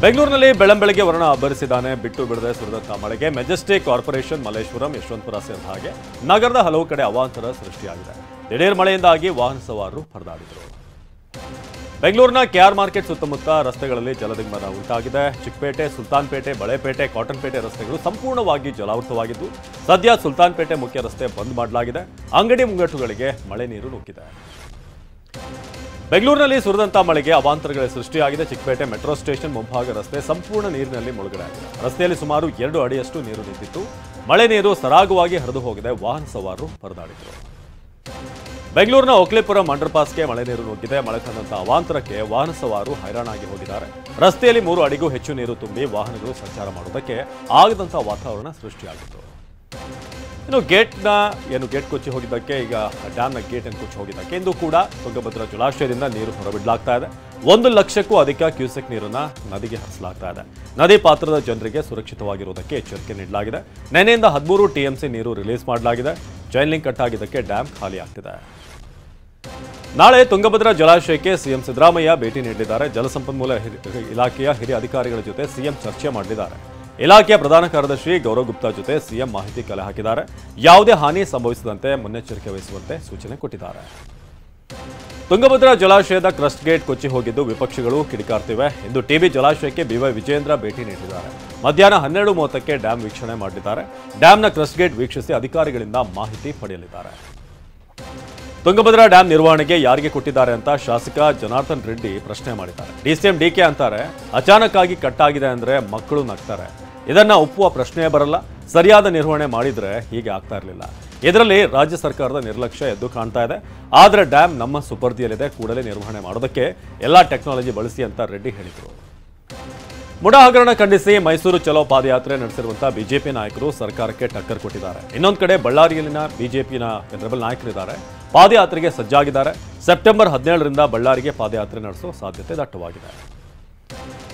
ಬೆಂಗಳೂರಿನಲ್ಲಿ ಬೆಳ್ಳಂಬೆಳಗ್ಗೆ ವರ್ಣ ಅಬ್ಬರಿಸಿದ್ದಾನೆ. ಬಿಟ್ಟು ಬಿಡದೆ ಸುರಿದಂತ ಮಳೆಗೆ ಮೆಜೆಸ್ಟಿಕ್, ಕಾರ್ಪೊರೇಷನ್, ಮಲ್ಲೇಶ್ವರಂ, ಯಶವಂತಪುರ ಸೇರಿದ ಹಾಗೆ ನಗರದ ಹಲವು ಕಡೆ ಅವಾಂತರ ಸೃಷ್ಟಿಯಾಗಿದೆ. ದಿಢೀರ್ ಮಳೆಯಿಂದಾಗಿ ವಾಹನ ಸವಾರರು ಪರದಾಡಿದರು. ಬೆಂಗಳೂರಿನ ಕೆಆರ್ ಮಾರ್ಕೆಟ್ ಸುತ್ತಮುತ್ತ ರಸ್ತೆಗಳಲ್ಲಿ ಜಲದಿಗ್ಬಂಧ ಉಂಟಾಗಿದೆ. ಚಿಕ್ಕಪೇಟೆ, ಸುಲ್ತಾನ್ಪೇಟೆ, ಬಳೆಪೇಟೆ, ಕಾಟನ್ಪೇಟೆ ರಸ್ತೆಗಳು ಸಂಪೂರ್ಣವಾಗಿ ಜಲಾವೃತವಾಗಿದ್ದು ಸದ್ಯ ಸುಲ್ತಾನ್ಪೇಟೆ ಮುಖ್ಯ ರಸ್ತೆ ಬಂದ್ ಮಾಡಲಾಗಿದೆ. ಅಂಗಡಿ ಮುಂಗಟ್ಟುಗಳಿಗೆ ಮಳೆ ನೀರು ನುಗ್ಗಿದೆ. ಬೆಂಗಳೂರಿನಲ್ಲಿ ಸುರಿದಂತ ಮಳೆಗೆ ಅವಾಂತರಗಳ ಸೃಷ್ಟಿಯಾಗಿದೆ. ಚಿಕ್ಕಪೇಟೆ ಮೆಟ್ರೋ ಸ್ಟೇಷನ್ ಮುಂಭಾಗ ರಸ್ತೆ ಸಂಪೂರ್ಣ ನೀರಿನಲ್ಲಿ ಮುಳುಗಡೆಯಾಗಿದೆ. ರಸ್ತೆಯಲ್ಲಿ ಸುಮಾರು 2 ಅಡಿಯಷ್ಟು ನೀರು ನಿಂತಿತ್ತು. ಮಳೆ ನೀರು ಸರಾಗವಾಗಿ ಹರಿದು ಹೋಗಿದೆ. ವಾಹನ ಸವಾರರು ಪರದಾಡಿದರು. ಬೆಂಗಳೂರಿನ ಒಕ್ಲಿಪುರಂ ಅಂಡರ್ ಪಾಸ್ಗೆ ಮಳೆ ನೀರು ನುಗ್ಗಿದೆ. ಮಳೆ ತಂದಂತ ಅವಾಂತರಕ್ಕೆ ವಾಹನ ಸವಾರರು ಹೈರಾಣಾಗಿ ಹೋಗಿದ್ದಾರೆ. ರಸ್ತೆಯಲ್ಲಿ 3 ಅಡಿಗೂ ಹೆಚ್ಚು ನೀರು ತುಂಬಿ ವಾಹನಗಳು ಸಂಚಾರ ಮಾಡುವುದಕ್ಕೆ ಆಗದಂತ ವಾತಾವರಣ ಸೃಷ್ಟಿಯಾಗಿತ್ತು. ಇನ್ನು ಗೇಟ್ ಕೊಚ್ಚಿ ಹೋಗಿದ್ದಕ್ಕೆ, ಈಗ ಡ್ಯಾಮ್ನ ಗೇಟ್ ಅನ್ನು ಕೊಚ್ಚಿ ಹೋಗಿದ್ದಕ್ಕೆ ಇಂದು ಕೂಡ ತುಂಗಭದ್ರಾ ಜಲಾಶಯದಿಂದ ನೀರು ಹೊರಬಿಡಲಾಗ್ತಾ ಇದೆ. 1 ಲಕ್ಷಕ್ಕೂ ಅಧಿಕ ಕ್ಯೂಸೆಕ್ ನೀರನ್ನ ನದಿಗೆ ಹರಿಸಲಾಗ್ತಾ ಇದೆ. ನದಿ ಪಾತ್ರದ ಜನರಿಗೆ ಸುರಕ್ಷಿತವಾಗಿರುವುದಕ್ಕೆ ಎಚ್ಚರಿಕೆ ನೀಡಲಾಗಿದೆ. ನಿನ್ನೆಯಿಂದ 13 ಟಿಎಂಸಿ ನೀರು ರಿಲೀಸ್ ಮಾಡಲಾಗಿದೆ. ಚೈನ್ ಲಿಂಕ್ ಕಟ್ ಆಗಿದ್ದಕ್ಕೆ ಡ್ಯಾಮ್ ಖಾಲಿ ಆಗ್ತಿದೆ. ನಾಳೆ ತುಂಗಭದ್ರಾ ಜಲಾಶಯಕ್ಕೆ ಸಿಎಂ ಸಿದ್ದರಾಮಯ್ಯ ಭೇಟಿ ನೀಡಲಿದ್ದಾರೆ. ಜಲಸಂಪನ್ಮೂಲ ಇಲಾಖೆಯ ಹಿರಿಯ ಅಧಿಕಾರಿಗಳ ಜೊತೆ ಸಿಎಂ ಚರ್ಚೆ ಮಾಡಲಿದ್ದಾರೆ. ಇಲಾಖೆಯ ಪ್ರಧಾನ ಕಾರ್ಯದರ್ಶಿ ಗೌರವ್ ಗುಪ್ತಾ ಜೊತೆ ಸಿಎಂ ಮಾಹಿತಿ ಕಲೆ ಹಾಕಿದ್ದಾರೆ. ಯಾವುದೇ ಹಾನಿ ಸಂಭವಿಸದಂತೆ ಮುನ್ನೆಚ್ಚರಿಕೆ ವಹಿಸುವಂತೆ ಸೂಚನೆ ಕೊಟ್ಟಿದ್ದಾರೆ. ತುಂಗಭದ್ರಾ ಜಲಾಶಯದ ಕ್ರಸ್ಟ್ ಗೇಟ್ ಕೊಚ್ಚಿ ಹೋಗಿದ್ದು ವಿಪಕ್ಷಗಳು ಕಿಡಿಕಾರ್ತಿವೆ. ಇಂದು ಟಿಬಿ ಜಲಾಶಯಕ್ಕೆ ಬಿವೈ ವಿಜೇಂದ್ರ ಭೇಟಿ ನೀಡಿದ್ದಾರೆ. ಮಧ್ಯಾಹ್ನ 12:30ಕ್ಕೆ ಡ್ಯಾಮ್ ವೀಕ್ಷಣೆ ಮಾಡಲಿದ್ದಾರೆ. ಡ್ಯಾಮ್ನ ಕ್ರಸ್ಟ್ ಗೇಟ್ ವೀಕ್ಷಿಸಿ ಅಧಿಕಾರಿಗಳಿಂದ ಮಾಹಿತಿ ಪಡೆಯಲಿದ್ದಾರೆ. ತುಂಗಭದ್ರಾ ಡ್ಯಾಮ್ ನಿರ್ವಹಣೆಗೆ ಯಾರಿಗೆ ಕೊಟ್ಟಿದ್ದಾರೆ ಅಂತ ಶಾಸಕ ಜನಾರ್ದನ್ ರೆಡ್ಡಿ ಪ್ರಶ್ನೆ ಮಾಡಿದ್ದಾರೆ. ಡಿಸಿಎಂ ಡಿಕೆ ಅಂತಾರೆ, ಅಚಾನಕ್ ಆಗಿ ಕಟ್ ಆಗಿದೆ ಅಂದ್ರೆ ಮಕ್ಕಳು ನಗ್ತಾರೆ. ಇದನ್ನ ಒಪ್ಪುವ ಪ್ರಶ್ನೆಯೇ ಬರಲ್ಲ. ಸರಿಯಾದ ನಿರ್ವಹಣೆ ಮಾಡಿದ್ರೆ ಹೀಗೆ ಆಗ್ತಾ ಇರಲಿಲ್ಲ. ಇದರಲ್ಲಿ ರಾಜ್ಯ ಸರ್ಕಾರದ ನಿರ್ಲಕ್ಷ್ಯ ಎದ್ದು ಕಾಣ್ತಾ ಇದೆ. ಆದರೆ ಡ್ಯಾಮ್ ನಮ್ಮ ಸುಪರ್ದಿಯಲ್ಲಿದೆ, ಕೂಡಲೇ ನಿರ್ವಹಣೆ ಮಾಡೋದಕ್ಕೆ ಎಲ್ಲಾ ಟೆಕ್ನಾಲಜಿ ಬಳಸಿ ಅಂತ ರೆಡ್ಡಿ ಹೇಳಿದರು. ಮುಡಾ ಹಗರಣ ಖಂಡಿಸಿ ಮೈಸೂರು ಚಲೋ ಪಾದಯಾತ್ರೆ ನಡೆಸಿರುವಂತಹ ಬಿಜೆಪಿ ನಾಯಕರು ಸರ್ಕಾರಕ್ಕೆ ಟಕ್ಕರ್ ಕೊಟ್ಟಿದ್ದಾರೆ. ಇನ್ನೊಂದು ಕಡೆ ಬಳ್ಳಾರಿಯಲ್ಲಿನ ಬಿಜೆಪಿನ ರೆಬೆಲ್ ನಾಯಕರಿದ್ದಾರೆ. ಪಾದಯಾತ್ರೆಗೆ ಸಜ್ಜಾಗಿದ್ದಾರೆ. ಸೆಪ್ಟೆಂಬರ್ 17ರಿಂದ ಬಳ್ಳಾರಿಗೆ ಪಾದಯಾತ್ರೆ ನಡೆಸುವ ಸಾಧ್ಯತೆ ದಟ್ಟವಾಗಿದೆ.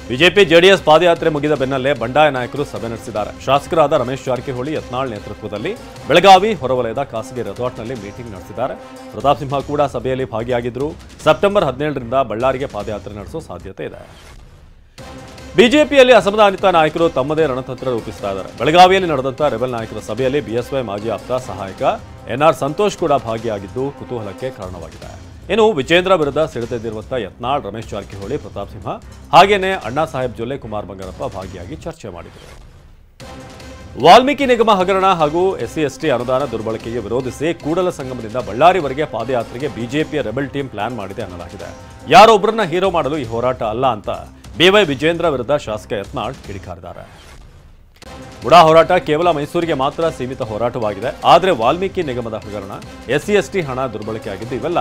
ಬಿಜೆಪಿ ಜೆಡಿಎಸ್ ಪಾದಯಾತ್ರೆ ಮುಗಿದ ಬೆನ್ನಲ್ಲೇ ಬಂಡಾಯ ನಾಯಕರು ಸಭೆ ನಡೆಸಿದ್ದಾರೆ. ಶಾಸಕರಾದ ರಮೇಶ್ ಜಾರಕಿಹೊಳಿ, ಯತ್ನಾಳ್ ನೇತೃತ್ವದಲ್ಲಿ ಬೆಳಗಾವಿ ಹೊರವಲಯದ ಖಾಸಗಿ ರೆಸಾರ್ಟ್ನಲ್ಲಿ ಮೀಟಿಂಗ್ ನಡೆಸಿದ್ದಾರೆ. ಪ್ರತಾಪ್ ಸಿಂಹ ಕೂಡ ಸಭೆಯಲ್ಲಿ ಭಾಗಿಯಾಗಿದ್ದರು. ಸೆಪ್ಟೆಂಬರ್ 17ರಿಂದ ಬಳ್ಳಾರಿಗೆ ಪಾದಯಾತ್ರೆ ನಡೆಸುವ ಸಾಧ್ಯತೆ ಇದೆ. ಬಿಜೆಪಿಯಲ್ಲಿ ಅಸಮಾಧಾನಿತ ನಾಯಕರು ತಮ್ಮದೇ ರಣತಂತ್ರ ರೂಪಿಸ್ತಾ ಇದ್ದಾರೆ. ಬೆಳಗಾವಿಯಲ್ಲಿ ನಡೆದಂಥ ರೆಬೆಲ್ ನಾಯಕರ ಸಭೆಯಲ್ಲಿ ಬಿಎಸ್ವೈ ಮಾಜಿ ಆಪ್ತ ಸಹಾಯಕ ಎನ್ಆರ್ ಸಂತೋಷ್ ಕೂಡ ಭಾಗಿಯಾಗಿದ್ದು ಕುತೂಹಲಕ್ಕೆ ಕಾರಣವಾಗಿದೆ. ಇನ್ನು ವಿಜೇಂದ್ರ ವಿರುದ್ಧ ಸಿಡಿದೆದ್ದಿರುವಂತಹ ಯತ್ನಾಳ್, ರಮೇಶ್ ಜಾರಕಿಹೊಳಿ, ಪ್ರತಾಪ್ ಸಿಂಹ ಹಾಗೇನೆ ಅಣ್ಣಾ ಸಾಹೇಬ್ ಜೊಲ್ಲೆ, ಕುಮಾರ್ ಬಂಗಾರಪ್ಪ ಭಾಗಿಯಾಗಿ ಚರ್ಚೆ ಮಾಡಿದರು. ವಾಲ್ಮೀಕಿ ನಿಗಮ ಹಗರಣ ಹಾಗೂ SC/ST ಅನುದಾನ ದುರ್ಬಳಕೆಗೆ ವಿರೋಧಿಸಿ ಕೂಡಲ ಸಂಗಮದಿಂದ ಬಳ್ಳಾರಿವರೆಗೆ ಪಾದಯಾತ್ರೆಗೆ ಬಿಜೆಪಿಯ ರೆಬೆಲ್ ಟೀಮ್ ಪ್ಲಾನ್ ಮಾಡಿದೆ ಅನ್ನಲಾಗಿದೆ. ಯಾರೊಬ್ಬರನ್ನ ಹೀರೋ ಮಾಡಲು ಈ ಹೋರಾಟ ಅಲ್ಲ ಅಂತ ಬಿವೈ ವಿಜೇಂದ್ರ ವಿರುದ್ಧ ಶಾಸಕ ಯತ್ನಾಳ್ ಕಿಡಿಕಾರಿದ್ದಾರೆ. ಮುಡಾ ಹೋರಾಟ ಕೇವಲ ಮೈಸೂರಿಗೆ ಮಾತ್ರ ಸೀಮಿತ ಹೋರಾಟವಾಗಿದೆ. ಆದರೆ ವಾಲ್ಮೀಕಿ ನಿಗಮದ ಹಗರಣ, SC/ST ಹಣ ದುರ್ಬಳಕೆಯಾಗಿದ್ದು ಇವೆಲ್ಲ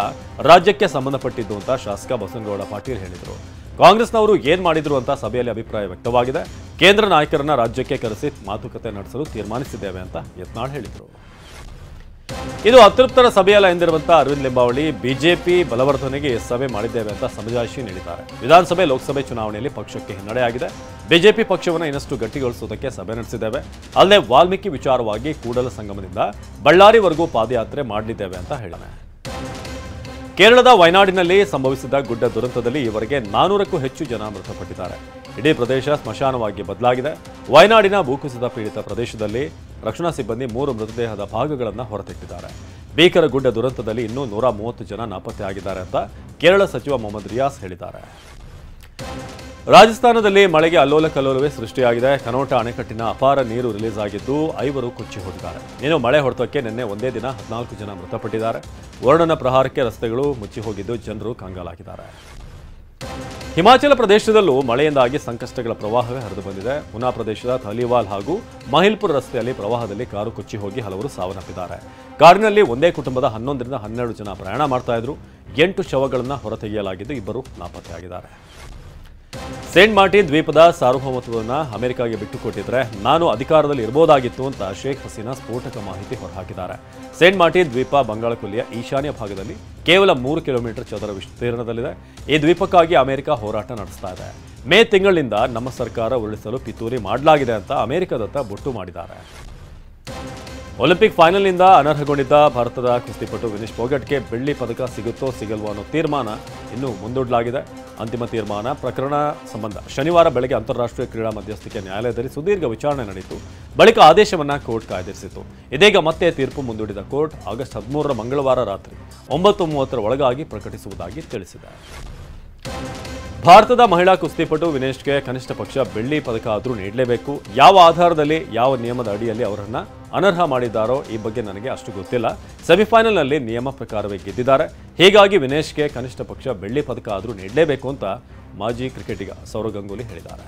ರಾಜ್ಯಕ್ಕೆ ಸಂಬಂಧಪಟ್ಟಿದ್ದು ಅಂತ ಶಾಸಕ ಬಸನಗೌಡ ಪಾಟೀಲ್ ಹೇಳಿದರು. ಕಾಂಗ್ರೆಸ್ನವರು ಏನ್ ಮಾಡಿದ್ರು ಅಂತ ಸಭೆಯಲ್ಲಿ ಅಭಿಪ್ರಾಯ ವ್ಯಕ್ತವಾಗಿದೆ. ಕೇಂದ್ರ ನಾಯಕರನ್ನ ರಾಜ್ಯಕ್ಕೆ ಕರೆಸಿ ಮಾತುಕತೆ ನಡೆಸಲು ತೀರ್ಮಾನಿಸಿದ್ದೇವೆ ಅಂತ ಯತ್ನಾಳ್ ಹೇಳಿದರು. ಇದು ಅತೃಪ್ತರ ಸಭೆಯಲ್ಲ ಎಂದಿರುವಂತಹ ಅರವಿಂದ್ ಲಿಂಬಾವಳಿ ಬಿಜೆಪಿ ಬಲವರ್ಧನೆಗೆ ಸಭೆ ಮಾಡಿದ್ದೇವೆ ಅಂತ ಸಮಜಾಯಿಷಿ ನೀಡಿದ್ದಾರೆ. ವಿಧಾನಸಭೆ, ಲೋಕಸಭೆ ಚುನಾವಣೆಯಲ್ಲಿ ಪಕ್ಷಕ್ಕೆ ಹಿನ್ನಡೆಯಾಗಿದೆ. ಬಿಜೆಪಿ ಪಕ್ಷವನ್ನು ಇನ್ನಷ್ಟು ಗಟ್ಟಿಗೊಳಿಸುವುದಕ್ಕೆ ಸಭೆ ನಡೆಸಿದ್ದೇವೆ. ಅಲ್ಲದೆ ವಾಲ್ಮೀಕಿ ವಿಚಾರವಾಗಿ ಕೂಡಲ ಸಂಗಮದಿಂದ ಬಳ್ಳಾರಿವರೆಗೂ ಪಾದಯಾತ್ರೆ ಮಾಡಲಿದ್ದೇವೆ ಅಂತ ಹೇಳಿದ್ದಾರೆ. ಕೇರಳದ ವಯನಾಡಿನಲ್ಲಿ ಸಂಭವಿಸಿದ ಗುಡ್ಡ ದುರಂತದಲ್ಲಿ ಈವರೆಗೆ 400ಕ್ಕೂ ಹೆಚ್ಚು ಜನ ಮೃತಪಟ್ಟಿದ್ದಾರೆ. ಇಡೀ ಪ್ರದೇಶ ಸ್ಮಶಾನವಾಗಿ ಬದಲಾಗಿದೆ. ವಯನಾಡಿನ ಭೂಕುಸಿತ ಪೀಡಿತ ಪ್ರದೇಶದಲ್ಲಿ ರಕ್ಷಣಾ ಸಿಬ್ಬಂದಿ 3 ಮೃತದೇಹದ ಭಾಗಗಳನ್ನು ಹೊರತೆಟ್ಟಿದ್ದಾರೆ. ಭೀಕರ ಗುಡ್ಡ ದುರಂತದಲ್ಲಿ ಇನ್ನೂ 130 ಜನ ನಾಪತ್ತೆಯಾಗಿದ್ದಾರೆ ಅಂತ ಕೇರಳ ಸಚಿವ ಮೊಹಮ್ಮದ್ ರಿಯಾಸ್ ಹೇಳಿದ್ದಾರೆ. ರಾಜಸ್ಥಾನದಲ್ಲಿ ಮಳೆಗೆ ಅಲ್ಲೋಲ ಕಲ್ಲೋಲವೇ ಸೃಷ್ಟಿಯಾಗಿದೆ. ಕನೋಟ ಅಣೆಕಟ್ಟಿನ ಅಪಾರ ನೀರು ರಿಲೀಸ್ ಆಗಿದ್ದು 5 ಕೊಚ್ಚಿ ಹೋಗಿದ್ದಾರೆ. ಇನ್ನು ಮಳೆ ಹೊಡೆತಕ್ಕೆ ನಿನ್ನೆ ಒಂದೇ ದಿನ 14 ಜನ ಮೃತಪಟ್ಟಿದ್ದಾರೆ. ವರುಣನ ಪ್ರಹಾರಕ್ಕೆ ರಸ್ತೆಗಳು ಮುಚ್ಚಿ ಹೋಗಿದ್ದು ಜನರು ಕಂಗಾಲಾಗಿದ್ದಾರೆ. ಹಿಮಾಚಲ ಪ್ರದೇಶದಲ್ಲೂ ಮಳೆಯಿಂದಾಗಿ ಸಂಕಷ್ಟಗಳ ಪ್ರವಾಹವೇ ಹರಿದು ಬಂದಿದೆ. ಉನಾ ಪ್ರದೇಶದ ಥಲಿವಾಲ್ ಹಾಗೂ ಮಹಿಲ್ಪುರ್ ರಸ್ತೆಯಲ್ಲಿ ಪ್ರವಾಹದಲ್ಲಿ ಕಾರು ಕೊಚ್ಚಿ ಹೋಗಿ ಹಲವರು ಸಾವನ್ನಪ್ಪಿದ್ದಾರೆ. ಕಾರಿನಲ್ಲಿ ಒಂದೇ ಕುಟುಂಬದ 11ರಿಂದ 12 ಜನ ಪ್ರಯಾಣ ಮಾಡ್ತಾ ಇದ್ರು. 8 ಶವಗಳನ್ನು ಹೊರತೆಗೆಯಲಾಗಿದ್ದು 2 ನಾಪತ್ತೆಯಾಗಿದ್ದಾರೆ. ಸೇಂಟ್ ಮಾರ್ಟಿನ್ ದ್ವೀಪದ ಸಾರ್ವಭೌಮತ್ವವನ್ನು ಅಮೆರಿಕಾಗೆ ಬಿಟ್ಟುಕೊಟ್ಟಿದ್ರೆ ನಾನು ಅಧಿಕಾರದಲ್ಲಿ ಇರಬಹುದಾಗಿತ್ತು ಅಂತ ಶೇಖ್ ಹಸೀನಾ ಸ್ಫೋಟಕ ಮಾಹಿತಿ ಹೊರಹಾಕಿದ್ದಾರೆ. ಸೇಂಟ್ ಮಾರ್ಟಿನ್ ದ್ವೀಪ ಬಂಗಾಳಕೊಲ್ಲಿಯ ಈಶಾನ್ಯ ಭಾಗದಲ್ಲಿ ಕೇವಲ 3 ಕಿಲೋಮೀಟರ್ ಚದರ ವಿಸ್ತೀರ್ಣದಲ್ಲಿದೆ. ಈ ದ್ವೀಪಕ್ಕಾಗಿ ಅಮೆರಿಕ ಹೋರಾಟ ನಡೆಸ್ತಾ ಇದೆ. ಮೇ ತಿಂಗಳಿನಿಂದ ನಮ್ಮ ಸರ್ಕಾರ ಉರುಳಿಸಲು ಪಿತೂರಿ ಮಾಡಲಾಗಿದೆ ಅಂತ ಅಮೆರಿಕದತ್ತ ಬೊಟ್ಟು ಮಾಡಿದ್ದಾರೆ. ಒಲಿಂಪಿಕ್ ಫೈನಲ್ನಿಂದ ಅನರ್ಹಗೊಂಡಿದ್ದ ಭಾರತದ ಕುಸ್ತಿಪಟು ವಿನೇಶ್ ಫೋಗಟ್ಗೆ ಬೆಳ್ಳಿ ಪದಕ ಸಿಗುತ್ತೋ ಸಿಗಲ್ವೋ ಅನ್ನೋ ತೀರ್ಮಾನ ಇನ್ನೂ ಮುಂದೂಡಲಾಗಿದೆ. ಅಂತಿಮ ತೀರ್ಮಾನ ಪ್ರಕರಣ ಸಂಬಂಧ ಶನಿವಾರ ಬೆಳಗ್ಗೆ ಅಂತಾರಾಷ್ಟ್ರೀಯ ಕ್ರೀಡಾ ಮಧ್ಯಸ್ಥಿಕೆ ನ್ಯಾಯಾಲಯದಲ್ಲಿ ಸುದೀರ್ಘ ವಿಚಾರಣೆ ನಡೆಯಿತು. ಬಳಿಕ ಆದೇಶವನ್ನು ಕೋರ್ಟ್ ಕಾಯ್ದಿರಿಸಿತು. ಇದೀಗ ಮತ್ತೆ ತೀರ್ಪು ಮುಂದೂಡಿದ ಕೋರ್ಟ್ ಆಗಸ್ಟ್ 13ರ ಮಂಗಳವಾರ ರಾತ್ರಿ 9:30 ಒಳಗಾಗಿ ಪ್ರಕಟಿಸುವುದಾಗಿ ತಿಳಿಸಿದೆ. ಭಾರತದ ಮಹಿಳಾ ಕುಸ್ತಿಪಟು ವಿನೇಶ್ಗೆ ಕನಿಷ್ಠ ಪಕ್ಷ ಬೆಳ್ಳಿ ಪದಕ ಆದರೂ ನೀಡಲೇಬೇಕು. ಯಾವ ಆಧಾರದಲ್ಲಿ, ಯಾವ ನಿಯಮದ ಅಡಿಯಲ್ಲಿ ಅವರನ್ನು ಅನರ್ಹ ಮಾಡಿದ್ದಾರೋ ಈ ಬಗ್ಗೆ ನನಗೆ ಅಷ್ಟು ಗೊತ್ತಿಲ್ಲ. ಸೆಮಿಫೈನಲ್ನಲ್ಲಿ ನಿಯಮ ಪ್ರಕಾರವೇ ಗೆದ್ದಿದ್ದಾರೆ. ಹೀಗಾಗಿ ವಿನೇಶ್ಗೆ ಕನಿಷ್ಠ ಪಕ್ಷ ಬೆಳ್ಳಿ ಪದಕ ಆದರೂ ನೀಡಲೇಬೇಕು ಅಂತ ಮಾಜಿ ಕ್ರಿಕೆಟಿಗ ಸೌರವ್ ಗಂಗೂಲಿ ಹೇಳಿದ್ದಾರೆ.